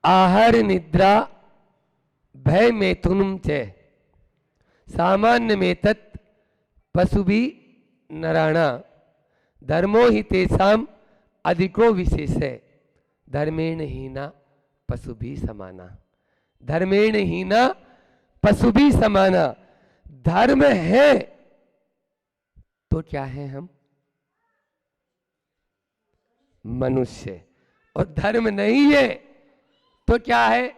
आहार निद्रा भय मैथुनम च सामान्य में तत् पशुभि नराणा धर्मो हि तेषाम अधिको विशेष है धर्मेण हीना पशुभि समाना। धर्मेण हीना पशुभि समाना। धर्म है तो क्या है हम? मनुष्य। और धर्म नहीं है तो क्या है?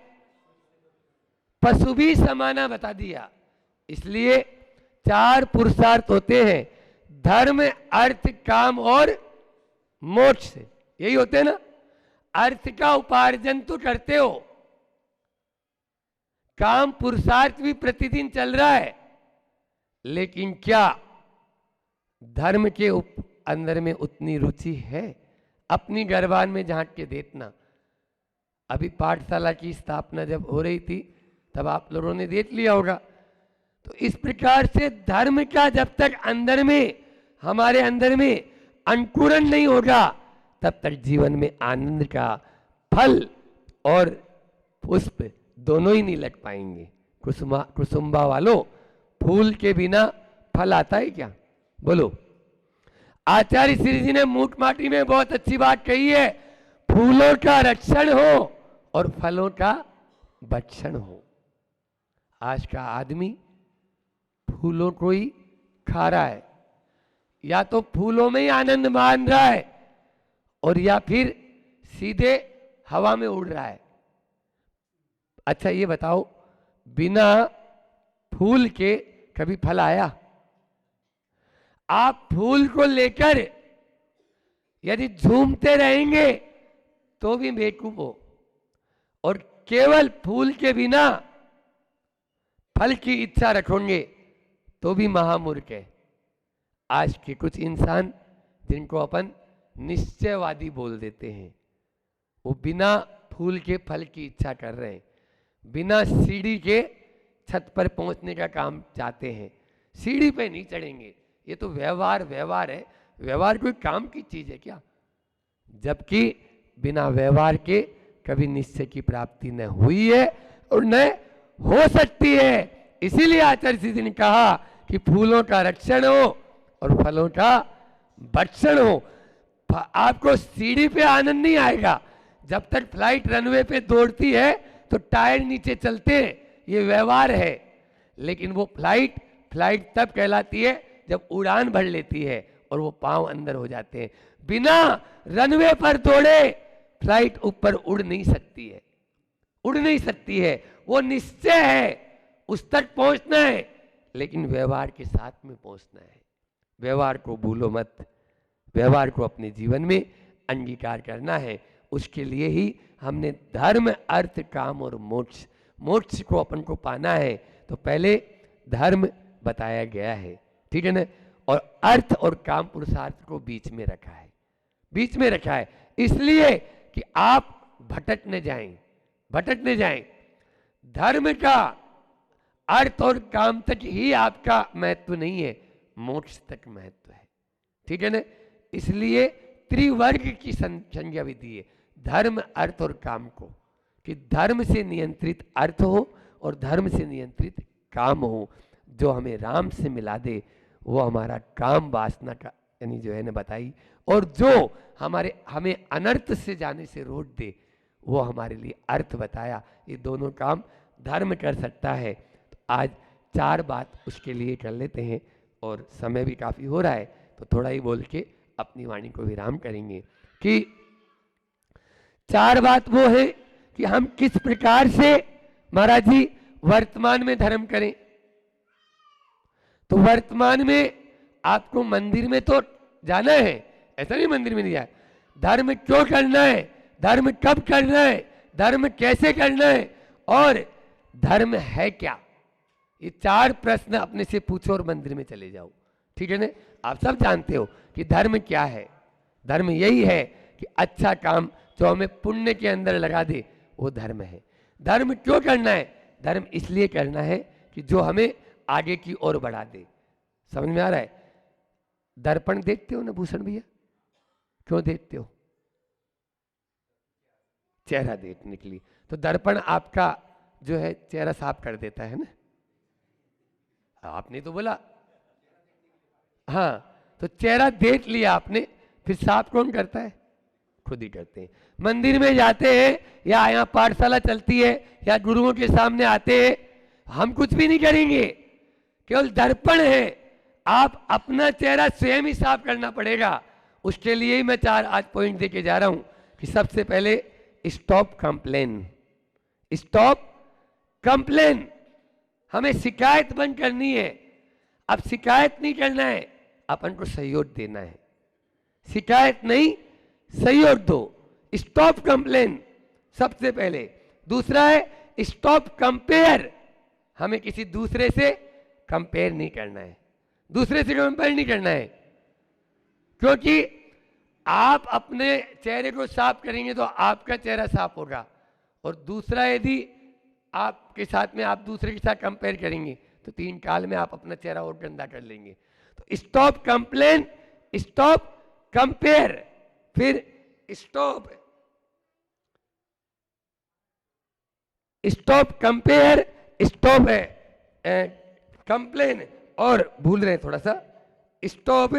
पशुभि समाना बता दिया। इसलिए 4 पुरुषार्थ होते हैं, धर्म अर्थ काम और मोक्ष। यही होते हैं ना। अर्थ का उपार्जन तो करते हो, काम पुरुषार्थ भी प्रतिदिन चल रहा है, लेकिन क्या धर्म के अंदर में उतनी रुचि है? अपनी गर्भान में झांक के देखना। अभी पाठशाला की स्थापना जब हो रही थी तब आप लोगों ने देख लिया होगा। तो इस प्रकार से धर्म का जब तक अंदर में, हमारे अंदर में अंकुरण नहीं होगा, तब तक जीवन में आनंद का फल और पुष्प दोनों ही नहीं लग पाएंगे। कुसुम्बा वालों, फूल के बिना फल आता है क्या? बोलो। आचार्य श्री जी ने मूठ माटी में बहुत अच्छी बात कही है, फूलों का रक्षण हो और फलों का भक्षण हो। आज का आदमी फूलों को ही खा रहा है, या तो फूलों में ही आनंद मान रहा है और या फिर सीधे हवा में उड़ रहा है। अच्छा ये बताओ, बिना फूल के कभी फल आया? आप फूल को लेकर यदि झूमते रहेंगे तो भी बेवकूफ हो, और केवल फूल के बिना फल की इच्छा रखोगे तो भी महामूर्ख है। आज के कुछ इंसान जिनको अपन निश्चयवादी बोल देते हैं, वो बिना फूल के फल की इच्छा कर रहे हैं, बिना सीढ़ी के छत पर पहुंचने का काम चाहते हैं। सीढ़ी पे नहीं चढ़ेंगे। ये तो व्यवहार है। व्यवहार कोई काम की चीज है क्या? जबकि बिना व्यवहार के कभी निश्चय की प्राप्ति न हुई है और न हो सकती है। इसीलिए आचार्य श्री जी ने कहा कि फूलों का रक्षण हो और फलों का भक्षण हो। आपको सीढ़ी पे आनंद नहीं आएगा। जब तक फ्लाइट रनवे पे दौड़ती है तो टायर नीचे चलते हैं, ये व्यवहार है। लेकिन वो फ्लाइट तब कहलाती है जब उड़ान भर लेती है और वो पांव अंदर हो जाते हैं। बिना रनवे पर दौड़े फ्लाइट ऊपर उड़ नहीं सकती है, उड़ नहीं सकती है। वो निश्चय है, उस तक पहुंचना है, लेकिन व्यवहार के साथ में पहुंचना है। व्यवहार को भूलो मत, व्यवहार को अपने जीवन में अंगीकार करना है। उसके लिए ही हमने धर्म अर्थ काम और मोक्ष को अपन को पाना है। तो पहले धर्म बताया गया है, ठीक है ना, और अर्थ और काम पुरुषार्थ को बीच में रखा है, बीच में रखा है इसलिए कि आप भटक न जाएं। धर्म का अर्थ और काम तक ही आपका महत्व नहीं है, मोक्ष तक महत्व है, ठीक है ना। इसलिए त्रिवर्ग की संज्ञा भी दी है धर्म अर्थ और काम को, कि धर्म से नियंत्रित अर्थ हो और धर्म से नियंत्रित काम हो। जो हमें राम से मिला दे वो हमारा काम वासना का यानी जो है ना बताई, और जो हमें अनर्थ से जाने से रोक दे वो हमारे लिए अर्थ बताया। ये दोनों काम धर्म कर सकता है। तो आज 4 बात उसके लिए कर लेते हैं, और समय भी काफ़ी हो रहा है तो थोड़ा ही बोल के अपनी वाणी को विराम करेंगे। कि 4 बात वो है कि हम किस प्रकार से महाराज जी वर्तमान में धर्म करें। तो वर्तमान में आपको मंदिर में तो जाना है, ऐसा नहीं मंदिर में नहीं जाए। धर्म क्यों करना है, धर्म कब करना है, धर्म कैसे करना है, और धर्म है क्या। ये 4 प्रश्न अपने से पूछो और मंदिर में चले जाओ, ठीक है ना। आप सब जानते हो कि धर्म क्या है। धर्म यही है कि अच्छा काम जो हमें पुण्य के अंदर लगा दे वो धर्म है। धर्म क्यों करना है, धर्म इसलिए करना है कि जो हमें आगे की ओर बढ़ा दे। समझ में आ रहा है। दर्पण देखते हो ना भूषण भैया, क्यों देखते हो? चेहरा देखने के लिए। तो दर्पण आपका जो है चेहरा साफ कर देता है ना, आपने तो बोला। हाँ, तो चेहरा देख लिया आपने, फिर साफ कौन करता है? खुद ही करते हैं। मंदिर में जाते हैं या यहाँ पाठशाला चलती है या गुरुओं के सामने आते हैं, हम कुछ भी नहीं करेंगे, केवल दर्पण है। आप अपना चेहरा स्वयं ही साफ करना पड़ेगा। उसके लिए ही मैं 4 आज पॉइंट देके जा रहा हूं कि सबसे पहले स्टॉप कंप्लेन। स्टॉप कंप्लेन, हमें शिकायत बंद करनी है। अब शिकायत नहीं करना है, अपन को सहयोग देना है। शिकायत नहीं, सहयोग दो। स्टॉप कंप्लेन सबसे पहले। दूसरा है स्टॉप कंपेयर, हमें किसी दूसरे से कंपेयर नहीं करना है। दूसरे से कंपेयर नहीं करना है, क्योंकि आप अपने चेहरे को साफ करेंगे तो आपका चेहरा साफ होगा, और दूसरा यदि आपके साथ में आप दूसरे के साथ कंपेयर करेंगे तो 3 काल में आप अपना चेहरा और गंदा कर लेंगे। तो स्टॉप कंप्लेन, स्टॉप कंपेयर, फिर स्टॉप कंपेयर, स्टॉप कंप्लेन, और भूल रहे हैं थोड़ा सा, स्टॉप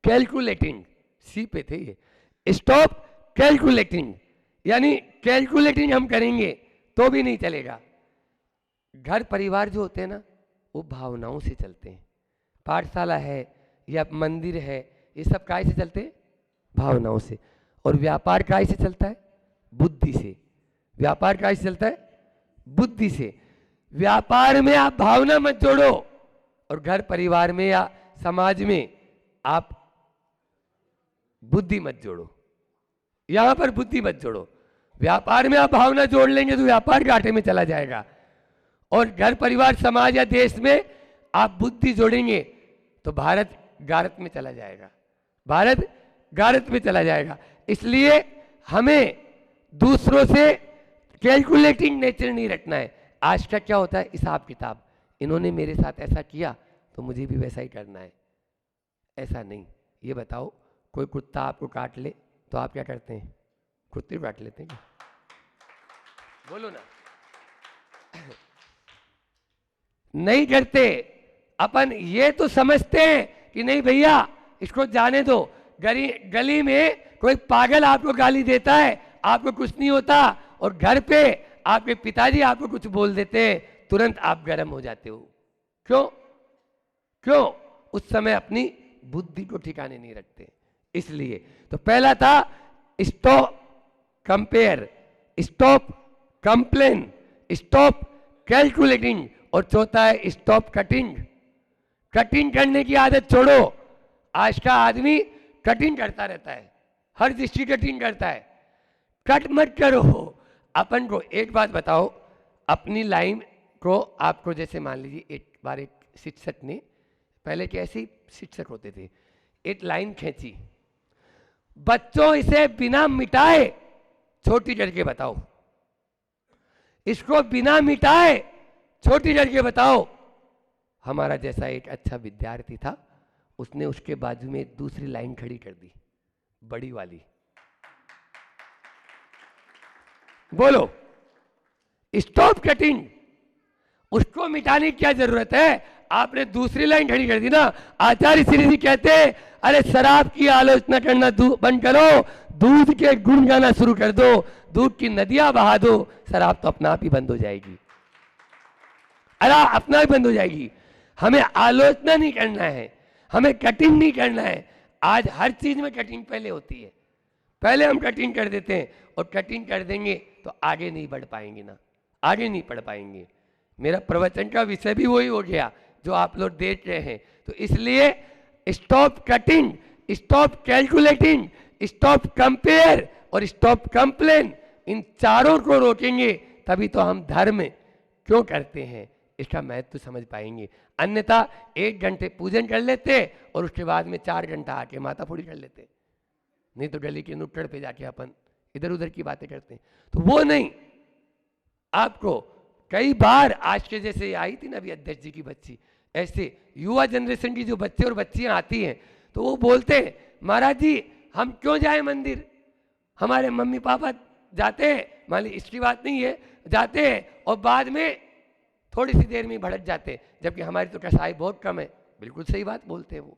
कैलकुलेटिंग। सी पे थे ये। स्टॉप कैलकुलेटिंग, यानी कैलकुलेटिंग हम करेंगे तो भी नहीं चलेगा। घर परिवार जो होते हैं ना, वो भावनाओं से चलते हैं। पाठशाला है या मंदिर है, ये सब काय से चलते हैं? भावनाओं से। और व्यापार काय से चलता है? बुद्धि से। व्यापार काय से चलता है? बुद्धि से। व्यापार में आप भावना मत जोड़ो, और घर परिवार में या समाज में आप बुद्धि मत जोड़ो। यहां पर बुद्धि मत जोड़ो। व्यापार में आप भावना जोड़ लेंगे तो व्यापार घाटे में चला जाएगा, और घर परिवार समाज या देश में आप बुद्धि जोड़ेंगे तो भारत गारत में चला जाएगा। भारत गारत में चला जाएगा। इसलिए हमें दूसरों से कैलकुलेटिंग नेचर नहीं रखना है। आज का क्या होता है? हिसाब किताब, इन्होंने मेरे साथ ऐसा किया तो मुझे भी वैसा ही करना है, ऐसा नहीं। ये बताओ, कोई कुत्ता आपको काट ले तो आप क्या करते हैं? कुत्ते को काट लेते हैं? बोलो ना। नहीं करते। अपन ये तो समझते हैं कि नहीं भैया इसको जाने दो। गली में कोई पागल आपको गाली देता है, आपको कुछ नहीं होता, और घर पे आपके पिताजी आपको कुछ बोल देते हैं, तुरंत आप गर्म हो जाते हो। क्यों? उस समय अपनी बुद्धि को ठिकाने नहीं रखते। इसलिए तो पहला था stop compare, stop complain, stop calculating, और चौथा है स्टॉप कटिंग। कटिंग करने की आदत छोड़ो। आज का आदमी कटिंग करता रहता है, हर दृष्टि कटिंग करता है। कट मत करो। अपन को एक बात बताओ, अपनी लाइन को आपको, जैसे मान लीजिए एक बार एक शिक्षक ने, पहले कैसे ही शिक्षक होते थे, एक लाइन खींची, बच्चों इसे बिना मिटाए छोटी करके बताओ, इसको बिना मिटाए छोटी करके बताओ। हमारा जैसा एक अच्छा विद्यार्थी था, उसने उसके बाजू में दूसरी लाइन खड़ी कर दी, बड़ी वाली। बोलो, स्टॉप कटिंग। उसको मिटाने की क्या जरूरत है? आपने दूसरी लाइन खड़ी कर दी ना। आचार्य श्री जी कहते हैं, अरे शराब की आलोचना करना बंद करो, दूध के गुण गाना शुरू कर दो, दूध की नदियां बहा दो, शराब तो अपना आप ही बंद हो जाएगी। अरे अपना ही बंद हो जाएगी। हमें आलोचना नहीं करना है, हमें कटिंग नहीं करना है। आज हर चीज में कटिंग पहले होती है, पहले हम कटिंग कर देते हैं, और कटिंग कर देंगे तो आगे नहीं बढ़ पाएंगे ना, आगे नहीं पढ़ पाएंगे। मेरा प्रवचन का विषय भी वही हो गया जो आप लोग देख रहे हैं। तो इसलिए stop cutting, stop calculating, stop compare और स्टॉप कंप्लेन, इन चारों को रोकेंगे तभी तो हम धर्म क्यों करते हैं इसका महत्व समझ पाएंगे। अन्यथा 1 घंटे पूजन कर लेते और उसके बाद में 4 घंटा आके माथा फोड़ी कर लेते, नहीं तो गली के नुक्कड़ पे जाके अपन इधर उधर की बातें करते हैं। तो वो नहीं। आपको कई बार आज के जैसे आई थी ना अभी अध्यक्ष जी की बच्ची, ऐसे युवा जनरेशन की जो बच्चे और बच्चियां आती हैं तो वो बोलते हैं, महाराज जी हम क्यों जाए मंदिर, हमारे मम्मी पापा जाते हैं, मान ली इसकी बात नहीं है, जाते हैं और बाद में थोड़ी सी देर में ही भड़क जाते हैं, जबकि हमारी तो कसाई बहुत कम है। बिल्कुल सही बात बोलते हैं वो।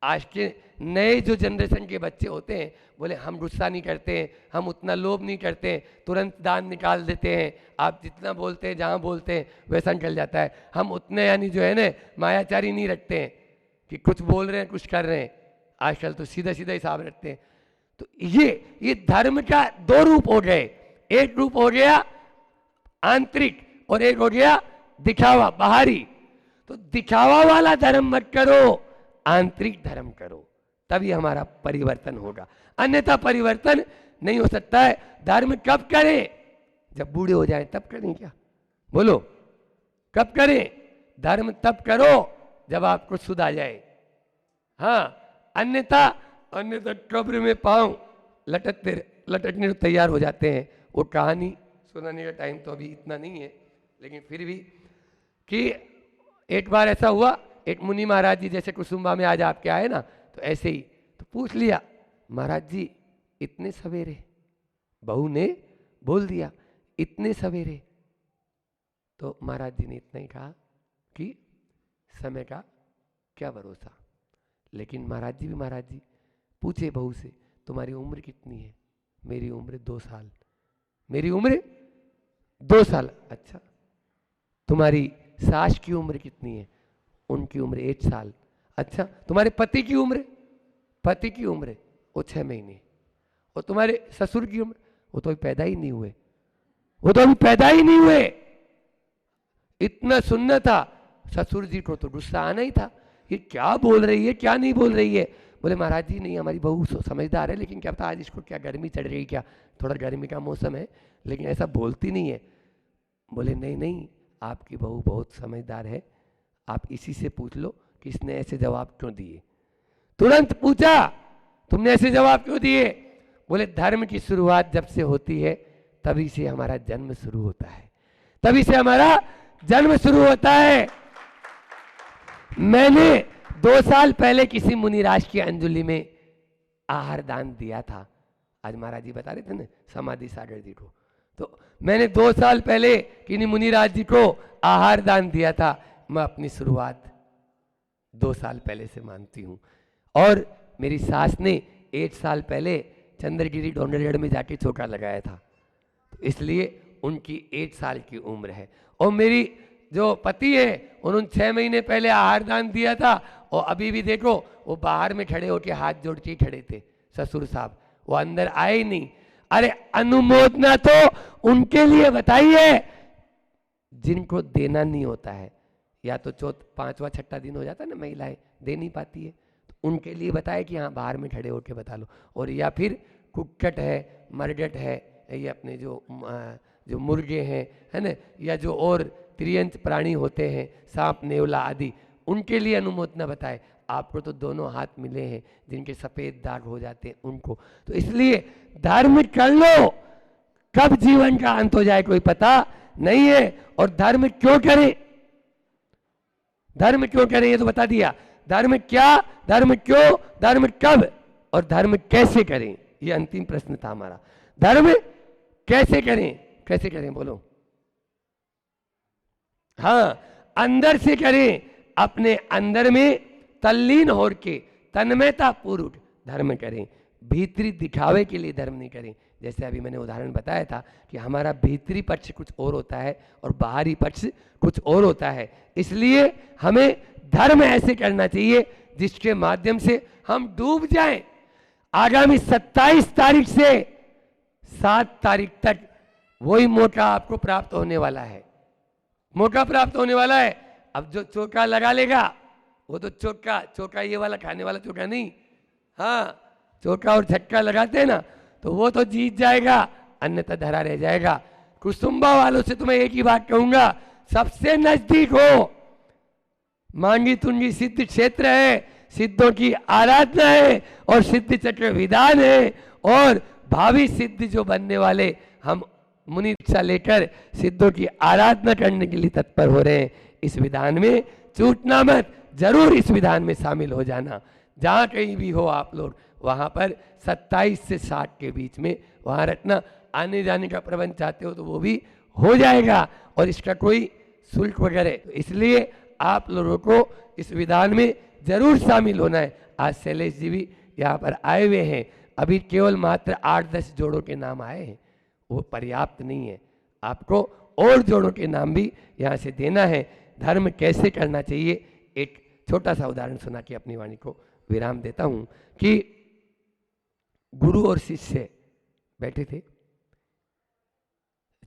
आज के नए जो जनरेशन के बच्चे होते हैं, बोले हम गुस्सा नहीं करते हैं, हम उतना लोभ नहीं करते हैं, तुरंत दांत निकाल देते हैं, आप जितना बोलते हैं जहाँ बोलते हैं वैसा निकल जाता है, हम उतने यानी जो है ना मायाचारी नहीं रखते हैं कि कुछ बोल रहे हैं कुछ कर रहे हैं। आजकल तो सीधा सीधा हिसाब रखते हैं। तो ये धर्म का दो रूप हो गए, एक रूप हो गया आंतरिक और एक हो गया दिखावा बाहरी। तो दिखावा वाला धर्म मत करो, आंतरिक धर्म करो, तभी हमारा परिवर्तन होगा, अन्यथा परिवर्तन नहीं हो सकता है। धर्म कब करें? जब बूढ़े हो जाएं तब करें क्या? बोलो कब करें? धर्म तब करो जब आपको सुध आ जाए। हाँ, अन्यथा कब्र में पांव लटकने को तैयार हो जाते हैं। वो कहानी सुनाने का टाइम तो अभी इतना नहीं है, लेकिन फिर भी कि एक बार ऐसा हुआ, एक मुनि महाराज जी जैसे कुसुम्बा में आज आपके आए ना, तो ऐसे ही तो पूछ लिया, महाराज जी इतने सवेरे? बहू ने बोल दिया इतने सवेरे। तो महाराज जी ने इतना ही कहा कि समय का क्या भरोसा। लेकिन महाराज जी पूछे बहू से, तुम्हारी उम्र कितनी है? मेरी उम्र 2 साल। मेरी उम्र 2 साल। अच्छा, तुम्हारी सास की उम्र कितनी है? उनकी उम्र 1 साल। अच्छा, तुम्हारे पति की उम्र? पति की उम्र वो 6 महीने। और तुम्हारे ससुर की उम्र? वो तो अभी पैदा ही नहीं हुए। वो तो अभी पैदा ही नहीं हुए। इतना सुनना था। ससुर जी को तो गुस्सा आना ही था, ये क्या बोल रही है क्या नहीं बोल रही है। बोले महाराज जी नहीं, हमारी बहू समझदार है, लेकिन क्या पता आज इसको क्या गर्मी चढ़ रही, क्या थोड़ा गर्मी का मौसम है, लेकिन ऐसा बोलती नहीं है। बोले नहीं नहीं, आपकी बहू बहुत समझदार है, आप इसी से पूछ लो कि इसने ऐसे जवाब क्यों दिए। तुरंत पूछा, तुमने ऐसे जवाब क्यों दिए? बोले धर्म की शुरुआत जब से होती है तभी से हमारा जन्म शुरू होता है, तभी से हमारा जन्म शुरू होता है। मैंने 2 साल पहले किसी मुनिराज की अंजलि में आहार दान दिया था। आज महाराज जी बता रहे थे ना समाधि सागर जी को, तो मैंने 2 साल पहले किन्हीं मुनिराज जी को आहार दान दिया था। मैं अपनी शुरुआत 2 साल पहले से मानती हूँ। और मेरी सास ने 1 साल पहले चंद्रगिरी डोंगरगढ़ में जाके चौका लगाया था, तो इसलिए उनकी 1 साल की उम्र है। और मेरी जो पति है उन्होंने 6 महीने पहले आहार दान दिया था, और अभी भी देखो वो बाहर में खड़े होकर हाथ जोड़ के खड़े थे ससुर साहब, वो अंदर आए ही नहीं। अरे अनुमोदना तो उनके लिए बताइए जिनको देना नहीं होता है, या तो 5वां 6ठा दिन हो जाता है ना, महिलाएं दे नहीं पाती है, तो उनके लिए बताए कि हाँ बाहर में खड़े होकर बता लो। और या फिर कुक्कट है, मरगट है, ये अपने जो मुर्गे हैं है ना, या जो और त्रियंच प्राणी होते हैं सांप नेवला आदि, उनके लिए अनुमोदना बताए। आपको तो दोनों हाथ मिले हैं, जिनके सफेद दाग हो जाते हैं उनको। तो इसलिए धर्म कर लो, कब जीवन का अंत हो जाए कोई पता नहीं है। और धर्म क्यों करें, धर्म क्यों करें ये तो बता दिया। धर्म क्या, धर्म क्यों, धर्म कब और धर्म कैसे करें, ये अंतिम प्रश्न था हमारा। धर्म कैसे करें, कैसे करें बोलो। हाँ, अंदर से करें, अपने अंदर में तल्लीन होकर के तन्मयता पूर्वक धर्म करें। भीतरी दिखावे के लिए धर्म नहीं करें। जैसे अभी मैंने उदाहरण बताया था कि हमारा भीतरी पक्ष कुछ और होता है और बाहरी पक्ष कुछ और होता है। इसलिए हमें धर्म ऐसे करना चाहिए जिसके माध्यम से हम डूब जाएं। आगामी 27 तारीख से 7 तारीख तक वही मौका आपको प्राप्त होने वाला है, मौका प्राप्त होने वाला है। अब जो चौका लगा लेगा वो तो चौका ये वाला खाने वाला चौका नहीं, हाँ चौका और छक्का लगाते हैं ना, तो वो तो जीत जाएगा, अन्यथा धरा रह जाएगा। कुसुम्बा वालों से तुम्हें एक ही बात कहूंगा, सबसे नजदीक हो, मांगी तुंगी सिद्ध क्षेत्र है, सिद्धों की आराधना है और सिद्ध चक्र विधान है। और भावी सिद्ध जो बनने वाले हम मुनि दीक्षा लेकर सिद्धों की आराधना करने के लिए तत्पर हो रहे हैं। इस विधान में छूटना मत, जरूर इस विधान में शामिल हो जाना। जहाँ कहीं भी हो आप लोग, वहाँ पर 27 से 60 के बीच में वहाँ रखना। आने जाने का प्रबंध चाहते हो तो वो भी हो जाएगा, और इसका कोई शुल्क वगैरह, तो इसलिए आप लोगों को इस विधान में जरूर शामिल होना है। आज शैलेश जी भी यहाँ पर आए हुए हैं, अभी केवल मात्र 8-10 जोड़ों के नाम आए हैं, वो पर्याप्त नहीं है, आपको और जोड़ों के नाम भी यहाँ से देना है। धर्म कैसे करना चाहिए, एक छोटा सा उदाहरण सुना के अपनी वाणी को विराम देता हूँ कि गुरु और शिष्य बैठे थे,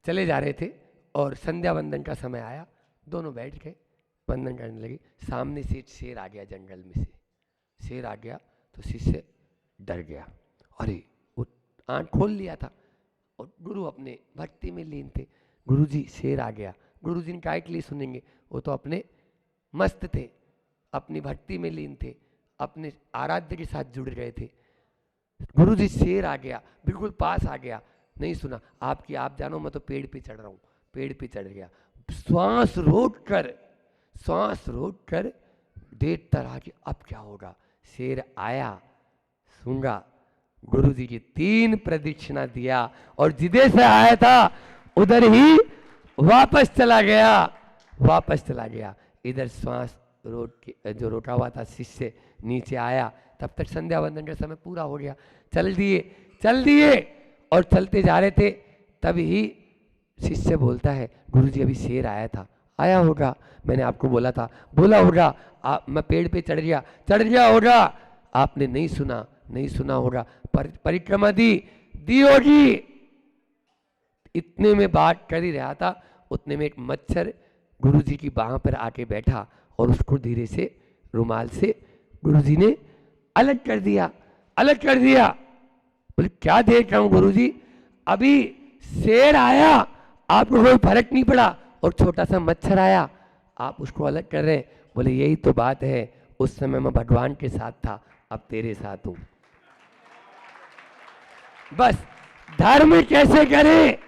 चले जा रहे थे, और संध्या वंदन का समय आया, दोनों बैठ गए, वंदन करने लगे। सामने से एक शेर आ गया, जंगल में से शेर आ गया, तो शिष्य डर गया, अरे वो आँख खोल लिया था, और गुरु अपने भक्ति में लीन थे। गुरु जी शेर आ गया, गुरु जी काय के लिए सुनेंगे, वो तो अपने मस्त थे, अपनी भक्ति में लीन थे, अपने आराध्य के साथ जुड़ गए थे। गुरु जी शेर आ गया, बिल्कुल पास आ गया, नहीं सुना, आपकी आप जानो, मैं तो पेड़ पे चढ़ रहा हूँ, पेड़ पे चढ़ गया, श्वास रोक कर देखता रहा कि अब क्या होगा। शेर आया, सूंघा, गुरु जी की 3 प्रदक्षिणा दिया, और जिधर से आया था उधर ही वापस चला गया। इधर श्वास रोक के जो रोका हुआ था शिष्य नीचे आया, तब तक संध्या वंदन का समय पूरा हो गया। चल दिए और चलते जा रहे थे, तभी शिष्य बोलता है, गुरुजी अभी शेर आया होगा, मैंने आपको बोला होगा, मैं पेड़ पे चढ़ गया होगा, आपने नहीं सुना होगा, परिक्रमा दी होगी। इतने में बात कर ही रहा था, उतने में एक मच्छर गुरुजी की बाह पर आके बैठा, और उसको धीरे से रुमाल से गुरुजी ने अलग कर दिया। बोले क्या देख रहा हूं गुरुजी, अभी शेर आया, आपको कोई फर्क नहीं पड़ा, और छोटा सा मच्छर आया, आप उसको अलग कर रहे हैं। बोले यही तो बात है, उस समय मैं भगवान के साथ था, अब तेरे साथ हूं। बस धर्म कैसे करें,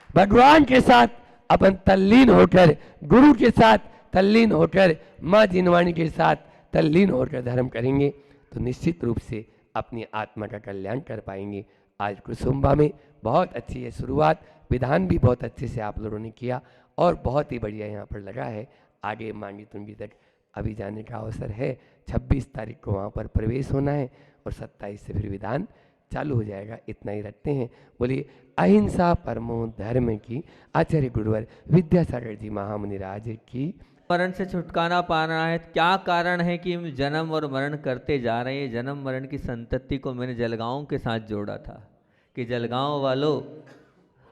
भगवान के साथ अपन तल्लीन होकर, गुरु के साथ तल्लीन होकर, माँ जिनवाणी के साथ तल्लीन होकर धर्म करेंगे तो निश्चित रूप से अपनी आत्मा का कल्याण कर पाएंगे। आज कुसुम्बा में बहुत अच्छी है शुरुआत, विधान भी बहुत अच्छे से आप लोगों ने किया, और बहुत ही बढ़िया यहाँ पर लगा है। आगे मांगी तुंगी तक अभी जाने का अवसर है, 26 तारीख को वहाँ पर प्रवेश होना है, और 27 से फिर विधान चालू हो जाएगा। इतना ही रखते हैं। बोलिए अहिंसा परमो धर्म की, आचार्य गुरुवर विद्यासागर जी महामुनि राज की। मरण से छुटकारा पाना है, क्या कारण है कि हम जन्म और मरण करते जा रहे हैं। जन्म मरण की संतति को मैंने जलगांव के साथ जोड़ा था कि जलगांव वालों,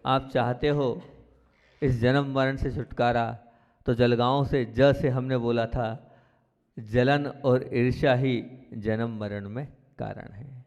आप चाहते हो इस जन्म मरण से छुटकारा, तो जलगांव से हमने बोला था, जलन और ईर्ष्या ही जन्म मरण में कारण है।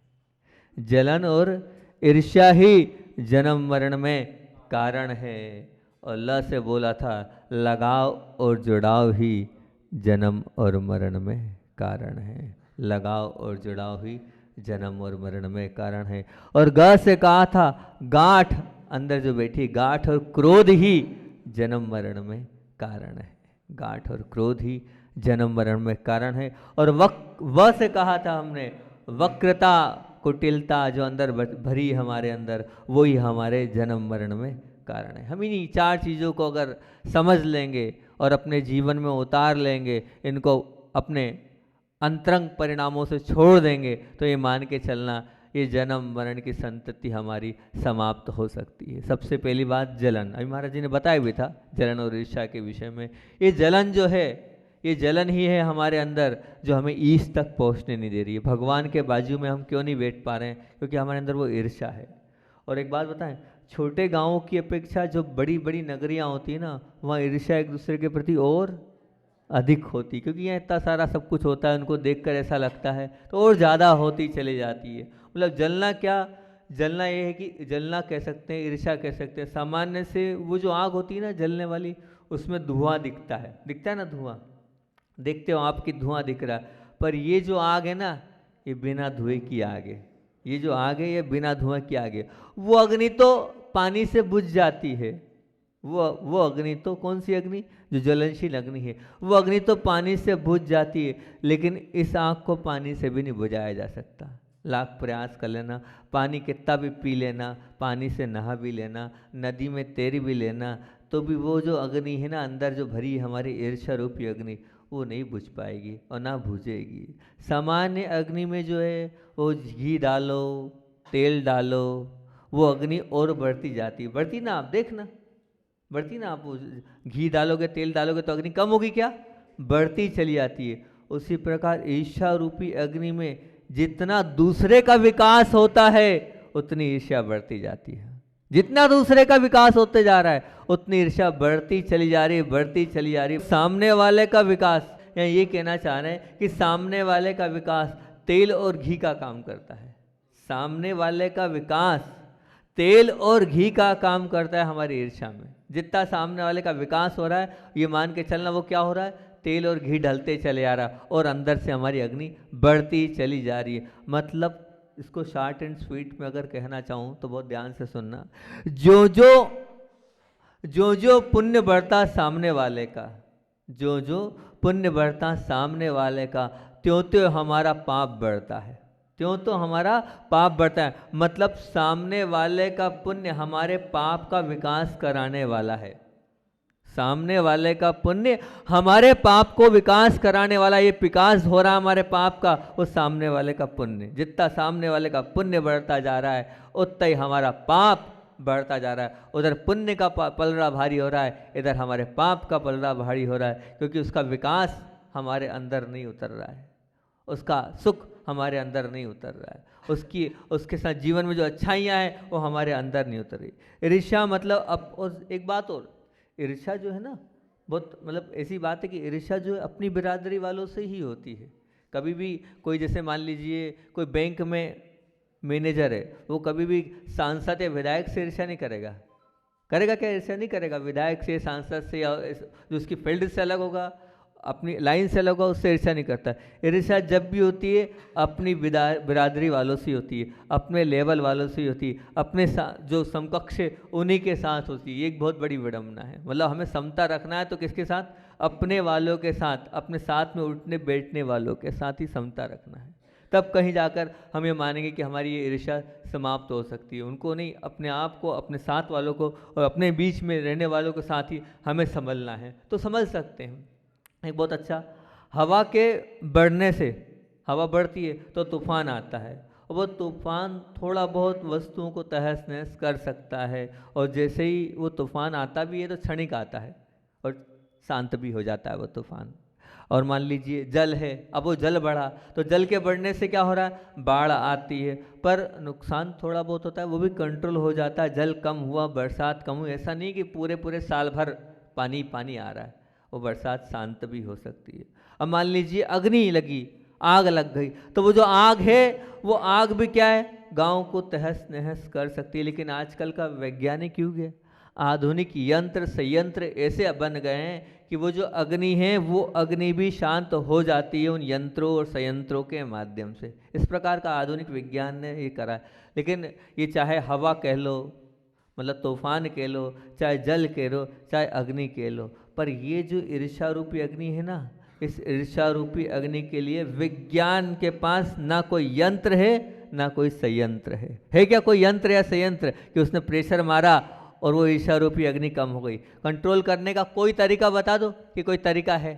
जलन और ईर्ष्या ही जन्म मरण में कारण है। और ल से बोला था, लगाव और जुड़ाव ही जन्म और मरण में कारण है। लगाव और जुड़ाव ही जन्म और मरण में कारण है। और ग से कहा था, गांठ, अंदर जो बैठी गांठ और क्रोध ही जन्म मरण में कारण है। गांठ और क्रोध ही जन्म मरण में कारण है। और व से कहा था हमने, वक्रता, कुटिलता जो अंदर भरी है हमारे अंदर, वो ही हमारे जन्म मरण में कारण है। हम इन्हीं 4 चीज़ों को अगर समझ लेंगे और अपने जीवन में उतार लेंगे, इनको अपने अंतरंग परिणामों से छोड़ देंगे, तो ये मान के चलना, ये जन्म मरण की संतति हमारी समाप्त हो सकती है। सबसे पहली बात जलन, अभी महाराज जी ने बताया भी था जलन और ईर्ष्या के विषय में। ये जलन जो है, ये जलन ही है हमारे अंदर जो हमें ईश तक पहुंचने नहीं दे रही है। भगवान के बाजू में हम क्यों नहीं बैठ पा रहे हैं? क्योंकि हमारे अंदर वो ईर्ष्या है। और एक बात बताएं, छोटे गांवों की अपेक्षा जो बड़ी बड़ी नगरियां होती है ना, वहाँ ईर्ष्या एक दूसरे के प्रति और अधिक होती, क्योंकि यहाँ इतना सारा सब कुछ होता है, उनको देखकर ऐसा लगता है, तो और ज़्यादा होती चली जाती है। मतलब जलना क्या, जलना ये है कि जलना कह सकते हैं, ईर्ष्या कह सकते हैं। सामान्य से वो जो आग होती है ना जलने वाली, उसमें धुआं दिखता है ना, धुआं देखते हो आपकी, धुआं दिख रहा है। पर ये जो आग है ना, ये बिना धुएं की आग है। ये जो आग है, ये बिना धुआं की आग है। वो अग्नि तो पानी से बुझ जाती है, वो अग्नि तो कौन सी अग्नि? जो ज्वलनशील अग्नि है, वो अग्नि तो पानी से बुझ जाती है, लेकिन इस आग को पानी से भी नहीं बुझाया जा सकता। लाख प्रयास कर लेना, पानी कितना भी पी लेना, पानी से नहा भी लेना, नदी में तैर भी लेना, तो भी वो जो अग्नि है ना अंदर जो भरी है हमारी ईर्ष्या रूपी अग्नि, वो नहीं बुझ पाएगी और ना बुझेगी। सामान्य अग्नि में जो है वो घी डालो, तेल डालो, वो अग्नि और बढ़ती जाती है। बढ़ती ना, आप देखना, बढ़ती ना। आप घी डालोगे, तेल डालोगे तो अग्नि कम होगी क्या? बढ़ती चली जाती है। उसी प्रकार ईर्ष्या रूपी अग्नि में जितना दूसरे का विकास होता है उतनी ईर्ष्या बढ़ती जाती है। जितना दूसरे का विकास होते जा रहा है उतनी ईर्ष्या बढ़ती चली जा रही है, बढ़ती चली जा रही है। सामने वाले का विकास, या ये कहना चाह रहे हैं कि सामने वाले का विकास तेल और घी का काम करता है। सामने वाले का विकास तेल और घी का काम करता है हमारी ईर्ष्या में। जितना सामने वाले का विकास हो रहा है, ये मान के चलना वो क्या हो रहा है? तेल और घी ढलते चले आ रहा है और अंदर से हमारी अग्नि बढ़ती चली जा रही है। मतलब इसको शॉर्ट एंड स्वीट में अगर कहना चाहूँ तो बहुत ध्यान से सुनना, जो जो पुण्य बढ़ता सामने वाले का, जो जो पुण्य बढ़ता सामने वाले का, त्यों त्यों हमारा पाप बढ़ता है, त्यों तो हमारा पाप बढ़ता है। मतलब सामने वाले का पुण्य हमारे पाप का विकास कराने वाला है। सामने वाले का पुण्य हमारे पाप को विकास कराने वाला। ये विकास हो रहा हमारे पाप का, वो सामने वाले का पुण्य। जितना सामने वाले का पुण्य बढ़ता जा रहा है उतना ही हमारा पाप बढ़ता जा रहा है। उधर पुण्य का पलड़ा भारी हो रहा है, इधर हमारे पाप का पलड़ा भारी हो रहा है, क्योंकि उसका विकास हमारे अंदर नहीं उतर रहा है, उसका सुख हमारे अंदर नहीं उतर रहा है, उसके साथ जीवन में जो अच्छाइयाँ हैं वो हमारे अंदर नहीं उतर रही। ईर्ष्या मतलब अब और एक बात और, ईर्ष्या जो है ना बहुत मतलब ऐसी बात है कि ईर्ष्या जो है अपनी बिरादरी वालों से ही होती है। कभी भी कोई, जैसे मान लीजिए कोई बैंक में मैनेजर है, वो कभी भी सांसद या विधायक से ईर्ष्या नहीं करेगा। करेगा क्या? ईर्ष्या नहीं करेगा। विधायक से, सांसद से, या जो उसकी फील्ड से अलग होगा, अपनी लाइन से लगा, उससे ईर्ष्या नहीं करता। ईर्ष्या जब भी होती है अपनी बिरादरी वालों से होती है, अपने लेवल वालों से होती है, अपने जो समकक्ष है उन्हीं के साथ होती है। ये एक बहुत बड़ी विडंबना है। मतलब हमें समता रखना है तो किसके साथ? अपने वालों के साथ, अपने साथ में उठने बैठने वालों के साथ ही समता रखना है। तब कहीं जाकर हम ये मानेंगे कि हमारी ये ईर्ष्या समाप्त हो सकती है। उनको नहीं, अपने आप को, अपने साथ वालों को और अपने बीच में रहने वालों के साथ ही हमें संभलना है, तो संभल सकते हैं। एक बहुत अच्छा, हवा के बढ़ने से, हवा बढ़ती है तो तूफान आता है, और वो तूफान थोड़ा बहुत वस्तुओं को तहस नहस कर सकता है, और जैसे ही वो तूफान आता भी है तो क्षणिक आता है और शांत भी हो जाता है वो तूफान। और मान लीजिए जल है, अब वो जल बढ़ा तो जल के बढ़ने से क्या हो रहा है? बाढ़ आती है, पर नुकसान थोड़ा बहुत होता है, वो भी कंट्रोल हो जाता है। जल कम हुआ, बरसात कम हुई, ऐसा नहीं कि पूरे पूरे साल भर पानी पानी आ रहा है, वो बरसात शांत भी हो सकती है। अब मान लीजिए अग्नि लगी, आग लग गई, तो वो जो आग है वो आग भी क्या है? गांव को तहस नहस कर सकती है। लेकिन आजकल का वैज्ञानिक युग है, आधुनिक यंत्र संयंत्र ऐसे बन गए हैं कि वो जो अग्नि है वो अग्नि भी शांत हो जाती है उन यंत्रों और संयंत्रों के माध्यम से। इस प्रकार का आधुनिक विज्ञान ने ये करा है। लेकिन ये चाहे हवा कह लो, मतलब तूफान कह लो, चाहे जल कह लो, चाहे अग्नि कह लो, पर ये जो ईर्ष्या रूपी अग्नि है ना, इस ईर्ष्या रूपी अग्नि के लिए विज्ञान के पास ना कोई यंत्र है ना कोई संयंत्र है क्या कोई यंत्र या संयंत्र कि उसने प्रेशर मारा और वो ईर्ष्या रूपी अग्नि कम हो गई? कंट्रोल करने का कोई तरीका बता दो कि कोई तरीका है?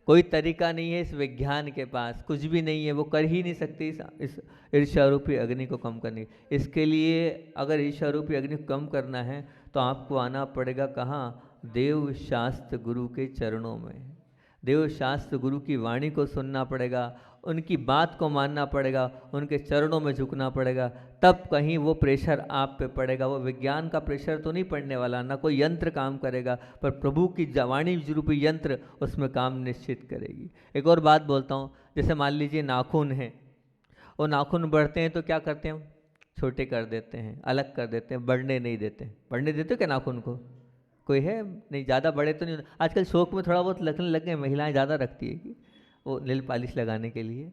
कोई तरीका नहीं है इस विज्ञान के पास, कुछ भी नहीं है, वो कर ही नहीं सकती इस ईर्ष्या रूपी अग्नि को कम करने। इसके लिए अगर ईर्ष्या रूपी अग्नि को कम करना है तो आपको आना पड़ेगा कहाँ? देव शास्त्र गुरु के चरणों में। देव शास्त्र गुरु की वाणी को सुनना पड़ेगा, उनकी बात को मानना पड़ेगा, उनके चरणों में झुकना पड़ेगा, तब कहीं वो प्रेशर आप पे पड़ेगा। वो विज्ञान का प्रेशर तो नहीं पड़ने वाला, ना कोई यंत्र काम करेगा, पर प्रभु की वाणी रूपी यंत्र उसमें काम निश्चित करेगी। एक और बात बोलता हूँ, जैसे मान लीजिए नाखून है, वो नाखून बढ़ते हैं तो क्या करते हैं? छोटे कर देते हैं, अलग कर देते हैं, बढ़ने नहीं देते। बढ़ने देते हो क्या नाखून को? कोई है नहीं, ज़्यादा बड़े तो नहीं। आजकल शौक में थोड़ा बहुत लगने लग गए, महिलाएं ज़्यादा रखती है कि वो नील पॉलिश लगाने के लिए,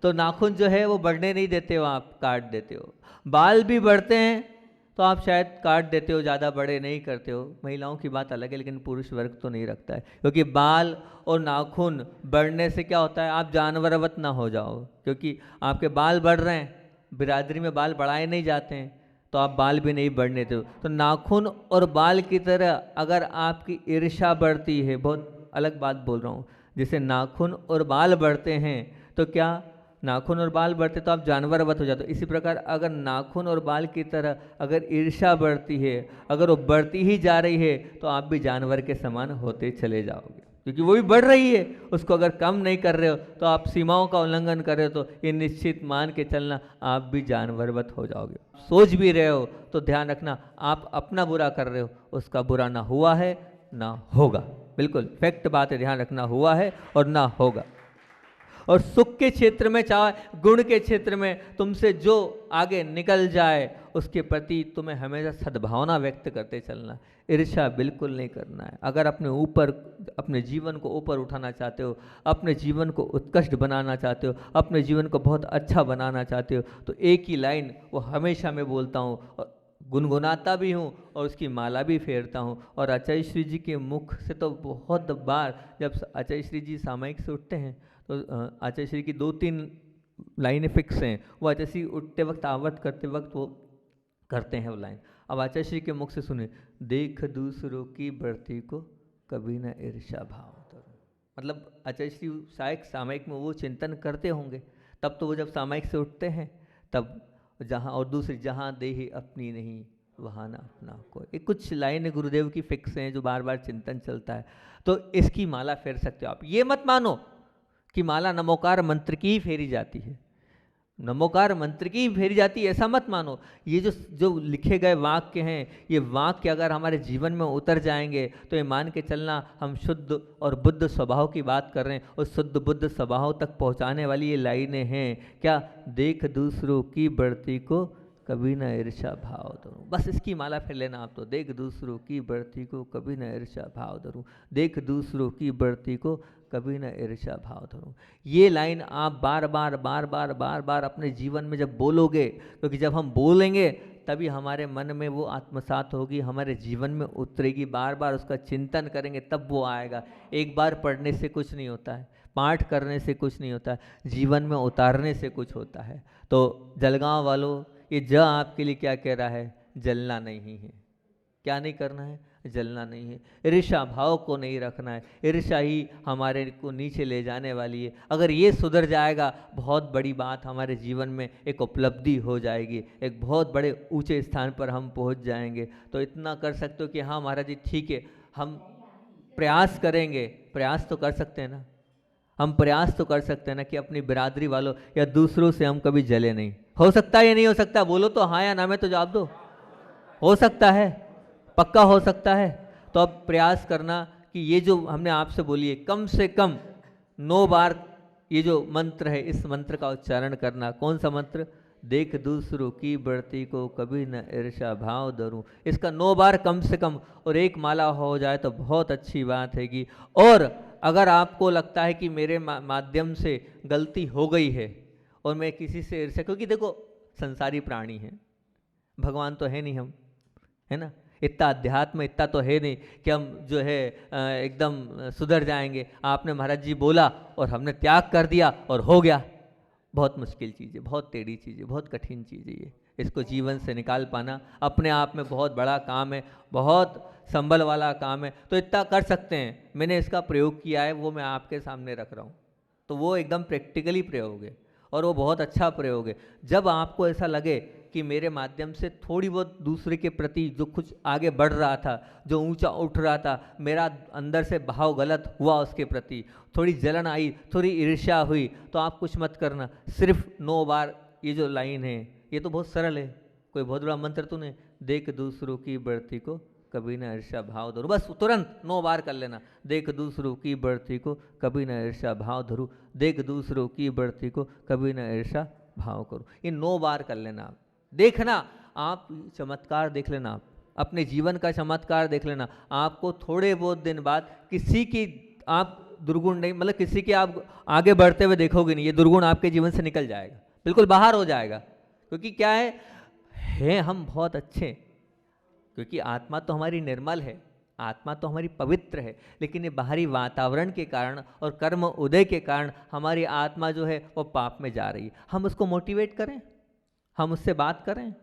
तो नाखून जो है वो बढ़ने नहीं देते हो, आप काट देते हो। बाल भी बढ़ते हैं तो आप शायद काट देते हो, ज़्यादा बड़े नहीं करते हो। महिलाओं की बात अलग है, लेकिन पुरुष वर्ग तो नहीं रखता है, क्योंकि बाल और नाखून बढ़ने से क्या होता है, आप जानवरवत ना हो जाओ। क्योंकि आपके बाल बढ़ रहे हैं, बिरादरी में बाल बढ़ाए नहीं जाते हैं, तो आप बाल भी नहीं बढ़ने दो। तो नाखून और बाल की तरह अगर आपकी ईर्ष्या बढ़ती है, बहुत अलग बात बोल रहा हूँ, जैसे नाखून और बाल बढ़ते हैं तो क्या, नाखून और बाल बढ़ते तो आप जानवरवत हो जाते हो। इसी प्रकार अगर नाखून और बाल की तरह अगर ईर्ष्या बढ़ती है, अगर वो बढ़ती ही जा रही है, तो आप भी जानवर के समान होते चले जाओगे, क्योंकि वो भी बढ़ रही है। उसको अगर कम नहीं कर रहे हो तो आप सीमाओं का उल्लंघन कर रहे हो, तो ये निश्चित मान के चलना आप भी जानवरवत हो जाओगे। सोच भी रहे हो तो ध्यान रखना, आप अपना बुरा कर रहे हो, उसका बुरा ना हुआ है ना होगा। बिल्कुल फैक्ट बात है, ध्यान रखना, हुआ है और ना होगा। और सुख के क्षेत्र में, चाहे गुण के क्षेत्र में, तुमसे जो आगे निकल जाए उसके प्रति तुम्हें हमेशा सद्भावना व्यक्त करते चलना, ईर्ष्या बिल्कुल नहीं करना है। अगर अपने ऊपर, अपने जीवन को ऊपर उठाना चाहते हो, अपने जीवन को उत्कृष्ट बनाना चाहते हो, अपने जीवन को बहुत अच्छा बनाना चाहते हो, तो एक ही लाइन वो हमेशा मैं बोलता हूँ, गुनगुनाता भी हूँ और उसकी माला भी फेरता हूँ। और आचार्य श्री जी के मुख से तो बहुत बार जब आचार्य श्री जी सामयिक से उठते हैं तो आचार्य श्री की 2-3 लाइनें फिक्स हैं, वो आचार्य श्री उठते वक्त, आवत करते वक्त वो करते हैं वो लाइन। अब आचार्य श्री के मुख से सुने, देख दूसरों की बढ़ती को कभी न ईर्ष्या भाव करो। मतलब आचार्य श्री शायद सामयिक में वो चिंतन करते होंगे, तब तो वो जब सामयिक से उठते हैं तब जहाँ, और दूसरी, जहाँ देही अपनी नहीं वहाँ ना अपना कोई, ये कुछ लाइनें गुरुदेव की फिक्स हैं जो बार बार चिंतन चलता है। तो इसकी माला फेर सकते हो आप। ये मत मानो कि माला नमोकार मंत्र की ही फेरी जाती है, नमोकार मंत्र की ही फेरी जाती है, ऐसा मत मानो। ये जो लिखे गए वाक्य हैं, ये वाक्य अगर हमारे जीवन में उतर जाएंगे तो ये मान के चलना हम शुद्ध और बुद्ध स्वभाव की बात कर रहे हैं। उस शुद्ध बुद्ध स्वभाव तक पहुंचाने वाली ये लाइनें हैं क्या, देख दूसरों की बढ़ती को कभी न ईर्ष्या भाव धरूं। बस इसकी माला फिर लेना आप तो, देख दूसरों की बढ़ती को कभी न ईर्ष्या भाव धरूं, देख दूसरों की बढ़ती को कभी न ईर्ष्या भाव धरूं। ये लाइन आप बार बार बार बार बार बार अपने जीवन में जब बोलोगे, क्योंकि जब हम बोलेंगे तभी हमारे मन में वो आत्मसात होगी, हमारे जीवन में उतरेगी, बार बार उसका चिंतन करेंगे तब वो आएगा। एक बार पढ़ने से कुछ नहीं होता है, पाठ करने से कुछ नहीं होता है, जीवन में उतारने से कुछ होता है। तो जलगांव वालों, ये ज आपके लिए क्या कह रहा है, जलना नहीं है। क्या नहीं करना है, जलना नहीं है। ईर्ष्या भाव को नहीं रखना है, ईर्ष्या ही हमारे को नीचे ले जाने वाली है। अगर ये सुधर जाएगा, बहुत बड़ी बात हमारे जीवन में एक उपलब्धि हो जाएगी, एक बहुत बड़े ऊंचे स्थान पर हम पहुंच जाएंगे। तो इतना कर सकते हो कि हाँ महाराज जी ठीक है, हम प्रयास करेंगे, प्रयास तो कर सकते हैं ना, हम प्रयास तो कर सकते हैं ना कि अपनी बिरादरी वालों या दूसरों से हम कभी जले नहीं। हो सकता है या नहीं हो सकता, बोलो तो हाँ या ना में तो जवाब दो। हो सकता है, पक्का हो सकता है। तो अब प्रयास करना कि ये जो हमने आपसे बोली है, कम से कम 9 बार ये जो मंत्र है, इस मंत्र का उच्चारण करना। कौन सा मंत्र, देख दूसरों की बढ़ती को कभी न ईर्ष्या भाव धरूं। इसका 9 बार कम से कम, और एक माला हो जाए तो बहुत अच्छी बात हैगी। और अगर आपको लगता है कि मेरे माध्यम से गलती हो गई है और मैं किसी से ईर्ष्या, क्योंकि देखो संसारी प्राणी हैं, भगवान तो है नहीं हम, है ना, इतना अध्यात्म इतना तो है नहीं कि हम जो है एकदम सुधर जाएंगे। आपने महाराज जी बोला और हमने त्याग कर दिया और हो गया। बहुत मुश्किल चीज़ है, बहुत टेढ़ी चीज़ है, बहुत कठिन चीज़ है ये। इसको जीवन से निकाल पाना अपने आप में बहुत बड़ा काम है, बहुत संबल वाला काम है। तो इतना कर सकते हैं, मैंने इसका प्रयोग किया है, वो मैं आपके सामने रख रहा हूँ। तो वो एकदम प्रैक्टिकली प्रयोग है और वो बहुत अच्छा प्रयोग है। जब आपको ऐसा लगे कि मेरे माध्यम से थोड़ी बहुत दूसरे के प्रति जो कुछ आगे बढ़ रहा था, जो ऊंचा उठ रहा था, मेरा अंदर से भाव गलत हुआ उसके प्रति, थोड़ी जलन आई, थोड़ी ईर्ष्या हुई, तो आप कुछ मत करना। सिर्फ 9 बार ये जो लाइन है, ये तो बहुत सरल है, कोई बहुत बड़ा मंत्र तो नहीं। देख दूसरों की बढ़ती को कभी न ईर्ष्या भाव धरूं, बस तुरंत 9 बार कर लेना। देख दूसरों की बढ़ती को कभी न ईर्ष्या भाव धरूं, देख दूसरों की बढ़ती को कभी न ईर्ष्या भाव करूं। ये 9 बार कर लेना। आप देखना, आप चमत्कार देख लेना, आप अपने जीवन का चमत्कार देख लेना। आपको थोड़े बहुत दिन बाद किसी की आप दुर्गुण नहीं, मतलब किसी के आप आगे बढ़ते हुए देखोगे नहीं, ये दुर्गुण आपके जीवन से निकल जाएगा, बिल्कुल बाहर हो जाएगा। क्योंकि क्या है हम बहुत अच्छे, क्योंकि आत्मा तो हमारी निर्मल है, आत्मा तो हमारी पवित्र है, लेकिन ये बाहरी वातावरण के कारण और कर्म उदय के कारण हमारी आत्मा जो है वो पाप में जा रही है। हम उसको मोटिवेट करें, हम उससे बात करें,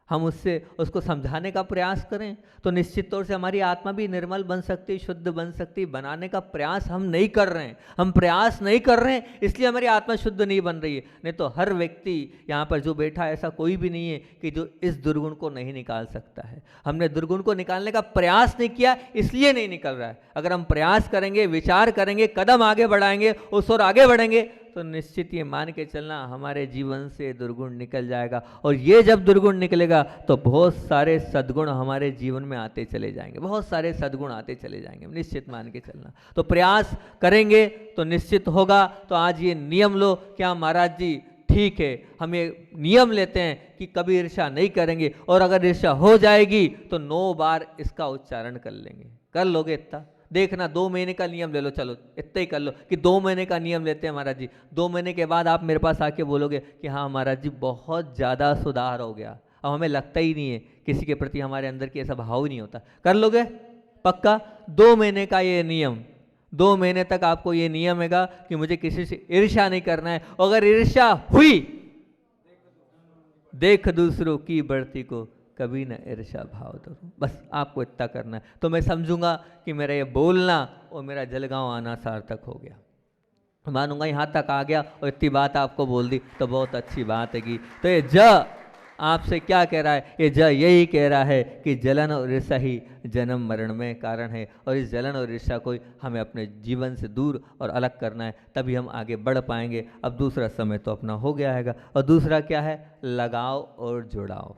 हम उसको समझाने का प्रयास करें, तो निश्चित तौर से हमारी आत्मा भी निर्मल बन सकती, शुद्ध बन सकती। बनाने का प्रयास हम नहीं कर रहे हैं, हम प्रयास नहीं कर रहे हैं, इसलिए हमारी आत्मा शुद्ध नहीं बन रही है। नहीं तो हर व्यक्ति यहाँ पर जो बैठा है, ऐसा कोई भी नहीं है कि जो इस दुर्गुण को नहीं निकाल सकता है। हमने दुर्गुण को निकालने का प्रयास नहीं किया, इसलिए नहीं निकल रहा है। अगर हम प्रयास करेंगे, विचार करेंगे, कदम आगे बढ़ाएंगे, उस ओर आगे बढ़ेंगे, तो निश्चित ये मान के चलना हमारे जीवन से दुर्गुण निकल जाएगा। और ये जब दुर्गुण निकलेगा तो बहुत सारे सद्गुण हमारे जीवन में आते चले जाएंगे, बहुत सारे सद्गुण आते चले जाएंगे, निश्चित मान के चलना। तो प्रयास करेंगे तो निश्चित होगा। तो आज ये नियम लो, क्या महाराज जी ठीक है, हम ये नियम लेते हैं कि कभी ईर्ष्या नहीं करेंगे, और अगर ईर्ष्या हो जाएगी तो 9 बार इसका उच्चारण कर लेंगे। कर लोगे इतना? देखना, 2 महीने का नियम ले लो, चलो इतना ही कर लो कि 2 महीने का नियम लेते हैं महाराज जी। 2 महीने के बाद आप मेरे पास आके बोलोगे कि हाँ महाराज जी बहुत ज़्यादा सुधार हो गया, अब हमें लगता ही नहीं है किसी के प्रति हमारे अंदर की ऐसा भाव ही नहीं होता। कर लोगे पक्का? 2 महीने का ये नियम, 2 महीने तक आपको ये नियम हैगा कि मुझे किसी से ईर्ष्या नहीं करना है। अगर ईर्ष्या हुई, देख दूसरों की बढ़ती को कभी न ईर्ष्या भाव धरो, बस आपको इतना करना है। तो मैं समझूंगा कि मेरा ये बोलना और मेरा जलगांव आना सार्थक हो गया, मानूंगा यहाँ तक आ गया और इतनी बात आपको बोल दी तो बहुत अच्छी बात है कि। तो ये ज आपसे क्या कह रहा है? ये ज यही कह रहा है कि जलन और ईर्ष्या ही जन्म मरण में कारण है, और इस जलन और ईर्ष्या को हमें अपने जीवन से दूर और अलग करना है, तभी हम आगे बढ़ पाएंगे। अब दूसरा समय तो अपना हो गया है, और दूसरा क्या है? लगाव और जुड़ाव।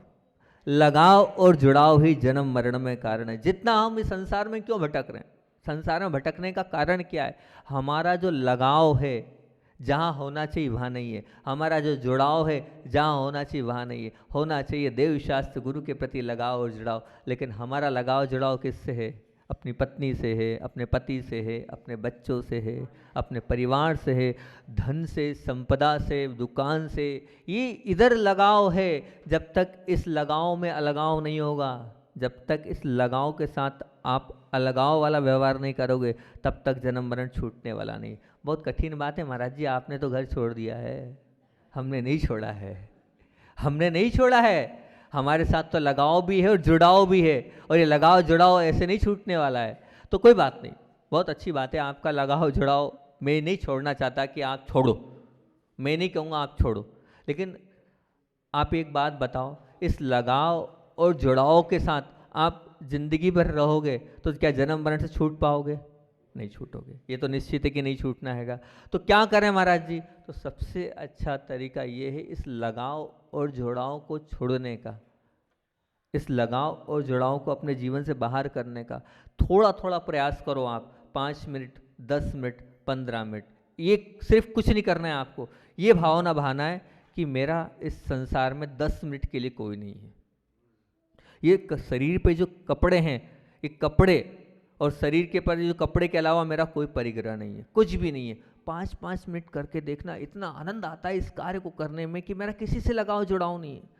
लगाव और जुड़ाव ही जन्म मरण में कारण है। जितना हम इस संसार में क्यों भटक रहे हैं, संसार में भटकने का कारण क्या है? हमारा जो लगाव है जहाँ होना चाहिए वहाँ नहीं है, हमारा जो जुड़ाव है जहाँ होना चाहिए वहाँ नहीं है। होना चाहिए देव शास्त्र गुरु के प्रति लगाव और जुड़ाव, लेकिन हमारा लगाव जुड़ाव किससे है? अपनी पत्नी से है, अपने पति से है, अपने बच्चों से है, अपने परिवार से है, धन से, संपदा से, दुकान से, ये इधर लगाव है। जब तक इस लगाव में अलगाव नहीं होगा, जब तक इस लगाव के साथ आप अलगाव वाला व्यवहार नहीं करोगे, तब तक जन्म मरण छूटने वाला नहीं। बहुत कठिन बात है महाराज जी, आपने तो घर छोड़ दिया है, हमने नहीं छोड़ा है, हमने नहीं छोड़ा है। हमारे साथ तो लगाव भी है और जुड़ाव भी है, और ये लगाव जुड़ाव ऐसे नहीं छूटने वाला है। तो कोई बात नहीं, बहुत अच्छी बात है आपका लगाव जुड़ाव। मैं नहीं छोड़ना चाहता कि आप छोड़ो, मैं नहीं कहूँगा आप छोड़ो, लेकिन आप एक बात बताओ, इस लगाव और जुड़ाव के साथ आप जिंदगी भर रहोगे तो क्या जन्म मरण से छूट पाओगे? नहीं छूटोगे, ये तो निश्चित है कि नहीं छूटना हैगा। तो क्या करें महाराज जी? तो सबसे अच्छा तरीका ये है इस लगाव और जुड़ाव को छोड़ने का, इस लगाव और जुड़ाव को अपने जीवन से बाहर करने का। थोड़ा थोड़ा प्रयास करो आप, 5 मिनट, 10 मिनट, 15 मिनट, ये सिर्फ कुछ नहीं करना है आपको। ये भावना बहाना है कि मेरा इस संसार में 10 मिनट के लिए कोई नहीं है। ये शरीर पे जो कपड़े हैं, ये कपड़े और शरीर के पर जो कपड़े के अलावा मेरा कोई परिग्रह नहीं है, कुछ भी नहीं है। 5-5 मिनट करके देखना, इतना आनंद आता है इस कार्य को करने में कि मेरा किसी से लगाव जुड़ाव नहीं है।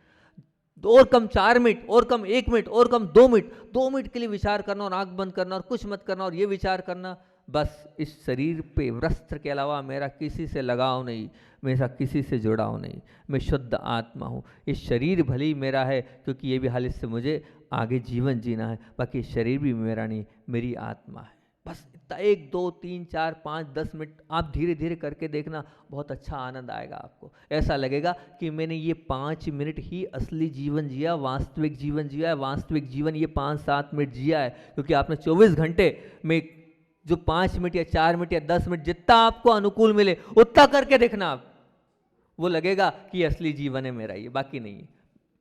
और कम 4 मिनट, और कम 1 मिनट, और कम 2 मिनट, 2 मिनट के लिए विचार करना और आंख बंद करना और कुछ मत करना, और ये विचार करना, बस इस शरीर पे वस्त्र के अलावा मेरा किसी से लगाव नहीं, मेरा किसी से जुड़ाव नहीं, मैं शुद्ध आत्मा हूँ। इस शरीर भले ही मेरा है, क्योंकि ये भी हालत से मुझे आगे जीवन जीना है, बाकी शरीर भी मेरा नहीं, मेरी आत्मा है। बस इतना 1, 2, 3, 4, 5, 10 मिनट आप धीरे धीरे करके देखना, बहुत अच्छा आनंद आएगा आपको। ऐसा लगेगा कि मैंने ये 5 मिनट ही असली जीवन जिया, वास्तविक जीवन जिया है। वास्तविक जीवन ये 5-7 मिनट जिया है, क्योंकि आपने 24 घंटे में जो 5 मिनट या 4 मिनट या 10 मिनट जितना आपको अनुकूल मिले उतना करके देखना आप, वो लगेगा कि असली जीवन है मेरा ये, बाकी नहीं है।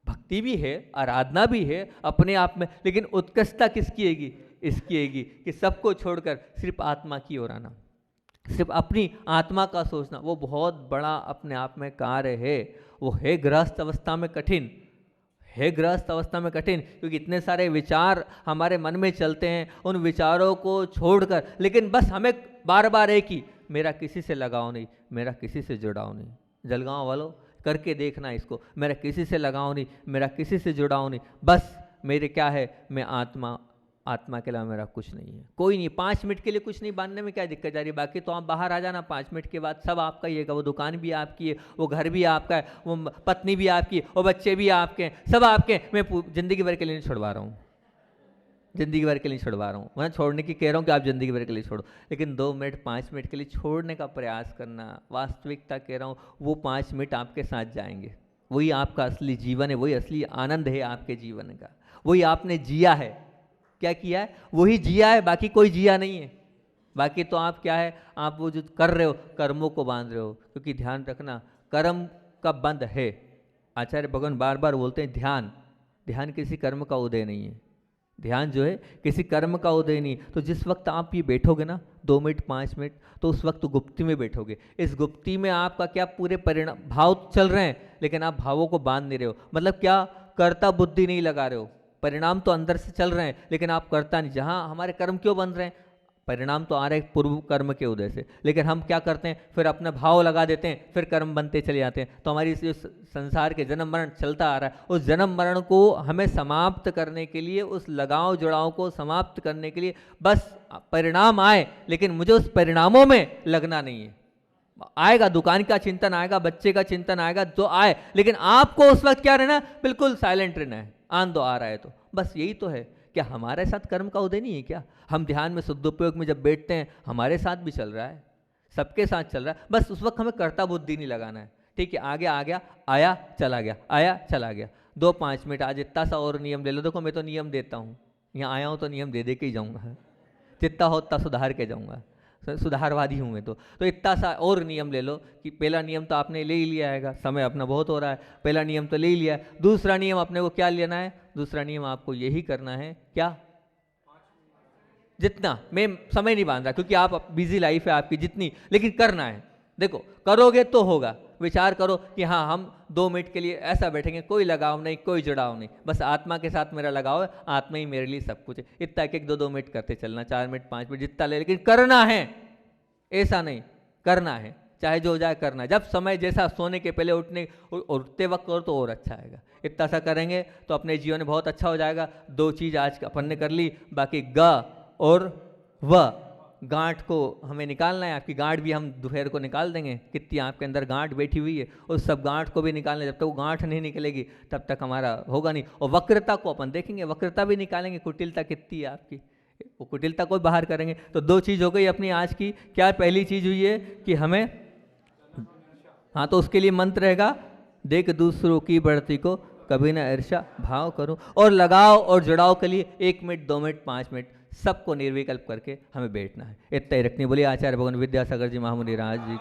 भक्ति भी है, आराधना भी है अपने आप में, लेकिन उत्कृष्टता किसकी हैगी? इसकी हैगी कि सबको छोड़कर सिर्फ आत्मा की ओर आना, सिर्फ अपनी आत्मा का सोचना, वो बहुत बड़ा अपने आप में कार्य है। वो है गृहस्थ अवस्था में कठिन, है गृहस्थ अवस्था में कठिन, क्योंकि इतने सारे विचार हमारे मन में चलते हैं, उन विचारों को छोड़कर, लेकिन बस हमें बार बार एक ही, मेरा किसी से लगाव नहीं, मेरा किसी से जुड़ाव नहीं। जलगांव वालों करके देखना इसको, मेरा किसी से लगाव नहीं, मेरा किसी से जुड़ाव नहीं, बस मेरे क्या है, मैं आत्मा, आत्मा के अलावा मेरा कुछ नहीं है, कोई नहीं। 5 मिनट के लिए कुछ नहीं बांधने में क्या दिक्कत जा रही है? बाकी तो आप बाहर आ जाना 5 मिनट के बाद, सब आपका ही है, वो दुकान भी आपकी है, वो घर भी आपका है, वो पत्नी भी आपकी है, वो बच्चे भी आपके हैं, सब आपके हैं। मैं जिंदगी भर के लिए नहीं छुड़वा रहा हूँ, जिंदगी भर के लिए छुड़वा रहा हूँ, मैं छोड़ने की कह रहा हूँ कि आप जिंदगी भर के लिए छोड़ो, लेकिन 2 मिनट 5 मिनट के लिए छोड़ने का प्रयास करना। वास्तविकता कह रहा हूँ, वो 5 मिनट आपके साथ जाएंगे, वही आपका असली जीवन है, वही असली आनंद है आपके जीवन का, वही आपने जिया है। क्या किया है? वही जिया है, बाकी कोई जिया नहीं है। बाकी तो आप क्या है, आप वो जो कर रहे हो कर्मों को बांध रहे हो, क्योंकि ध्यान रखना कर्म का बंध है। आचार्य भगवान बार बार बोलते हैं ध्यान, ध्यान किसी कर्म का उदय नहीं है, ध्यान जो है किसी कर्म का उदय नहीं। तो जिस वक्त आप ये बैठोगे ना 2 मिनट 5 मिनट, तो उस वक्त गुप्ती में बैठोगे। इस गुप्ती में आपका क्या पूरे परिणाम भाव चल रहे हैं, लेकिन आप भावों को बांध नहीं रहे हो। मतलब क्या, कर्ता बुद्धि नहीं लगा रहे हो, परिणाम तो अंदर से चल रहे हैं लेकिन आप करता नहीं। जहाँ हमारे कर्म क्यों बन रहे हैं, परिणाम तो आ रहे हैं पूर्व कर्म के उदय से, लेकिन हम क्या करते हैं, फिर अपना भाव लगा देते हैं, फिर कर्म बनते चले जाते हैं। तो हमारी इस संसार के जन्म मरण चलता आ रहा है, उस जन्म मरण को हमें समाप्त करने के लिए, उस लगाव जुड़ाव को समाप्त करने के लिए, बस परिणाम आए लेकिन मुझे उस परिणामों में लगना नहीं है। आएगा दुकान का चिंतन आएगा, बच्चे का चिंतन आएगा, जो आए, लेकिन आपको उस वक्त क्या रहना, बिल्कुल साइलेंट रहना है। आनंद आ रहा है तो बस यही तो है। क्या हमारे साथ कर्म का उदय नहीं है क्या? हम ध्यान में सदुपयोग में जब बैठते हैं, हमारे साथ भी चल रहा है, सबके साथ चल रहा है, बस उस वक्त हमें कर्ता बुद्धि नहीं लगाना है। ठीक है, आगे आ गया, आया चला गया, आया चला गया, 2-5 मिनट आज इतना सा और नियम ले लो। देखो मैं तो नियम देता हूँ, यहाँ आया हूँ तो नियम दे के ही जाऊँगा, जितना हो उतना सुधार के जाऊँगा, सुधारवादी हूँ मैं तो इतना सा और नियम ले लो कि पहला नियम तो आपने ले ही लिया है, समय अपना बहुत हो रहा है, पहला नियम तो ले ही लिया है। दूसरा नियम अपने को क्या लेना है? दूसरा नियम आपको यही करना है, क्या, जितना, मैं समय नहीं बांध रहा क्योंकि आप बिजी लाइफ है आपकी, जितनी, लेकिन करना है। देखो करोगे तो होगा। विचार करो कि हाँ हम 2 मिनट के लिए ऐसा बैठेंगे, कोई लगाव नहीं, कोई जुड़ाव नहीं, बस आत्मा के साथ मेरा लगाव है, आत्मा ही मेरे लिए सब कुछ है। इतना 1-2 मिनट करते चलना, 4 मिनट 5 मिनट जितना ले, लेकिन करना है, ऐसा नहीं, करना है, चाहे जो हो जाए करना है। जब समय जैसा, सोने के पहले उठते वक्त करो तो और अच्छा आएगा। इतना सा करेंगे तो अपने जीवन में बहुत अच्छा हो जाएगा। 2 चीज़ आज अपन ने कर ली, बाकी ग और व, गांठ को हमें निकालना है। आपकी गांठ भी हम दोपहर को निकाल देंगे, कितनी आपके अंदर गांठ बैठी हुई है, उस सब गांठ को भी निकालना है। जब तक वो गांठ नहीं निकलेगी तब तक हमारा होगा नहीं। और वक्रता को अपन देखेंगे, वक्रता भी निकालेंगे, कुटिलता कितनी है आपकी, वो कुटिलता को बाहर करेंगे। तो 2 चीज़ हो गई अपनी आज की। क्या पहली चीज़ हुई है कि हमें, हाँ तो उसके लिए मंत्र रहेगा, देख दूसरों की बढ़ती को कभी ना ईर्ष्या भाव करूं। और लगाव और जुड़ाव के लिए 1 मिनट 2 मिनट 5 मिनट सबको निर्विकल्प करके हमें बैठना है। इतना ही रखनी। बोलिए आचार्य भगवान विद्यासागर जी महामुनि राज जी।